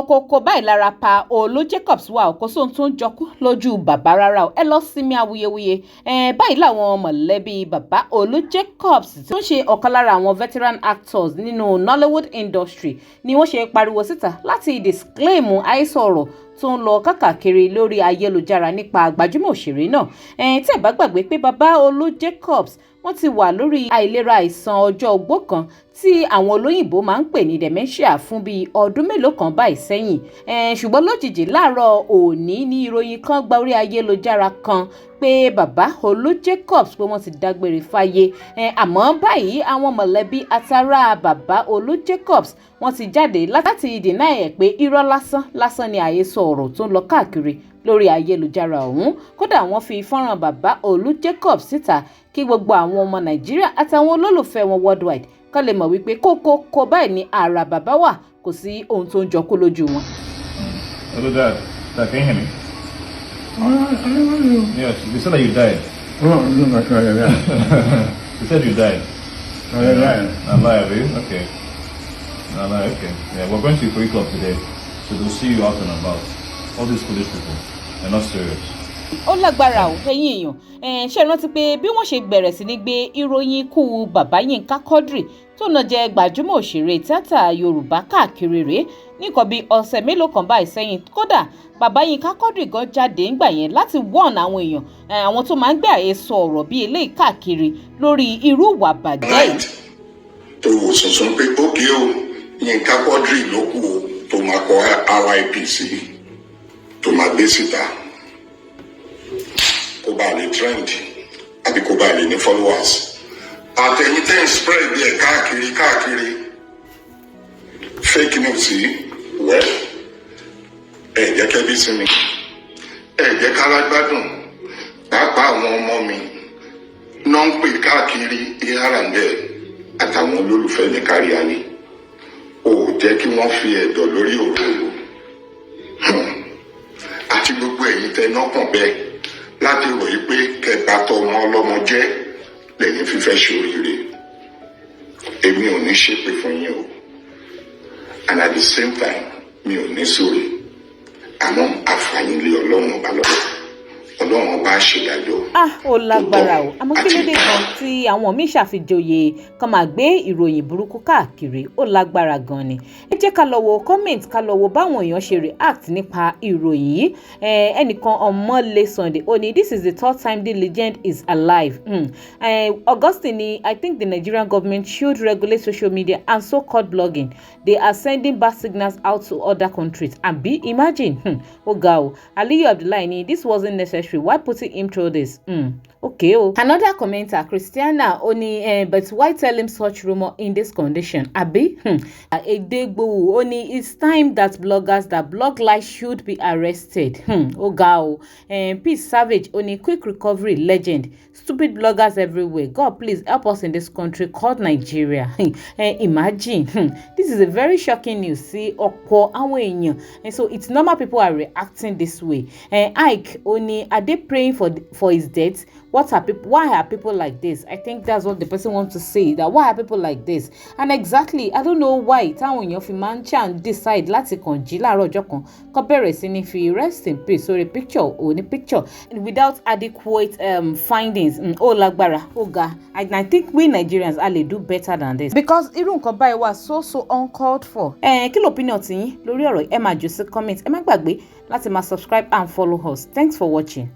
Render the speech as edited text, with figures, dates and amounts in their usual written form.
Ọ̀kọ̀ọ̀kọ̀ báyìí lára pa Olú Jacobs wà ọkọ̀ sóhun tó ń jọkú lójú bàbá rárá o ẹ lọ sinmi awuyewuye báyìí làwọn mọ̀lẹ́bí bàbá Olú Jacobs tí wọ́n ṣe ọ̀kan lára àwọn veteran actors nínú Nollywood industry ni wọ́n ṣe pariwo síta láti disclaim àhesọ ọ̀rọ̀ tó ń lọ káàkiri lórí ayélujára nípa gbajúmọ̀ òṣèré náà tí ẹ bá gbàgbé pé bàbá Olú Jacobs wọ́n ti wà lórí àìlera àìsàn ọjọ́ ogbó kan tí àwọn olóyìnbó máa ń pè ní dementia fún bíi ọdún mélòó kan báyìí sẹ́yìn ṣùgbọ́n lójijì láàárọ̀ òní ní ìròyìn kan gba orí ayélujára kan pé bàbá Olú Jacobs pé wọ́n ti dágbére fáyé àmọ́ báyìí àwọn mọ̀lẹ́bí àtàrà bàbá Olú Jacobs wọ́n ti jáde láti dènà ẹ̀ pé irọ́ lásán ni àhesọ ọ̀rọ̀ tó ń lọ káàkiri lórí ayélujára ọ̀hún kódà wọ́n fi fọ́nrán bàbá Olú Jacobs síta kí gbogbo àwọn ọmọ Nàìjíríà àtàwọn olólùfẹ́ wọn worldwide kán lè mọ̀ wípé kókó báyìí ni ara bàbá wà kò sí ohun tó ń jọkú lójú wọn. Hello, Dad. Dad, can you hear me? Yes, you said that you died. You said you died. Alive, are you? Okay. Alive, okay. Yeah, we're going to the Club today, so they'll see you out and about. All these foolish people, they're not serious. Ó lágbára ò ẹ̀yin èèyàn ṣe rántí pé bí wọ́n ṣe bẹ̀rẹ̀ sí ní gbé ìròyìn ikú bàbá Yínká Quadri tó náà jẹ́ gbajúmọ̀ òṣèré tíátà Yorùbá káàkiri rèé nìkan bí ọ̀sẹ̀ mélòó kan báyìí sẹ́yìn kódà bàbá Yínká Quadri gan jáde ńgbà yẹn láti warn àwọn èèyàn àwọn tó máa ń gbé àhesọ ọ̀rọ̀ bíi eléyìí káàkiri lórí irú ìwà bàjẹ́ yìí. tó wò sọ̀sọ̀ pé ókè o Yínká Quadri ló kù o tó máa kọ RIP sí tó máa gbé síta kó bá lè trend àbí kó bá lè ní followers àtẹ̀yìn tẹ́ ń spread ẹ̀ káàkiri fake news yìí wẹ́ ẹ̀ jẹ́ kẹ́bí sí mi ẹ̀ jẹ́ kára gbádùn pàápàá àwọn ọmọ mi náà ń pè káàkiri ìhàràǹdẹ̀ àtàwọn olólùfẹ́ ní kárí ayé ò jẹ́ kí wọ́n fi ẹ̀dọ̀ lórí òróró àti gbogbo ẹ̀yin tẹ́ náà kàn bẹ́ẹ̀ láti ròyìn pé kẹta tọmọ ọlọ́mọ jẹ́ lẹ́yìn fífẹ́ ṣoríire èmi ò ní ṣépè fún yín o and at the same time mi ò ní sórí àmọ́ àfààní lé ọlọ́run ọba lọ́wọ́ ọlọ́run ọba ṣèdájọ́. Ó lágbára o àmọ́ kí ló dé gan tí àwọn míín ṣàfijòyè kan máa gbé ìròyìn burúkú káàkiri ó lágbára gan ni. Ẹ jẹ́ ká lọ wo comment ká lọ wo báwọn èèyàn ṣe react nípa ìròyìn yìí ẹnìkan Ọmọlé Sunday ó ní this is the third time the legend is alive. Augustine ni I think the Nigerian government should regulate social media and so-called blogging. They are sending bad signals out to other countries. Abi imagine ó ga o. Aliyu Abdullahi ni this wasn't necessary. Why putting him through this? Okay. Another commenter, Christiana, only, but why tell him such rumor in this condition? Abi, Edegbo, only it's time that bloggers that blog lies should be arrested. Ogao, Peace Savage, only quick recovery legend. Stupid bloggers everywhere. God, please help us in this country called Nigeria. Imagine, this is a very shocking news. See, and so it's normal people are reacting this way. Ike, only are they praying for his death? Why are people like this? I think that's what the person wants to say, that why are people like this? And exactly, I don't know why táwọn èèyàn fi máa ń chan decide láti kàn jí láàárọ̀ ọjọ́ kan kó bẹ̀rẹ̀ sí ní fi rest in peace sórí picture without adequate findings. Ó lágbára ó ga. I think we Nigerians are lè do better than this because irú nǹkan báyìí wà so uncalled for. Kí ló opinion tiyín lórí ọ̀rọ̀ ẹ máa jù sí comment ẹ má gbàgbé láti máa subscribe and follow us. Thanks for watching.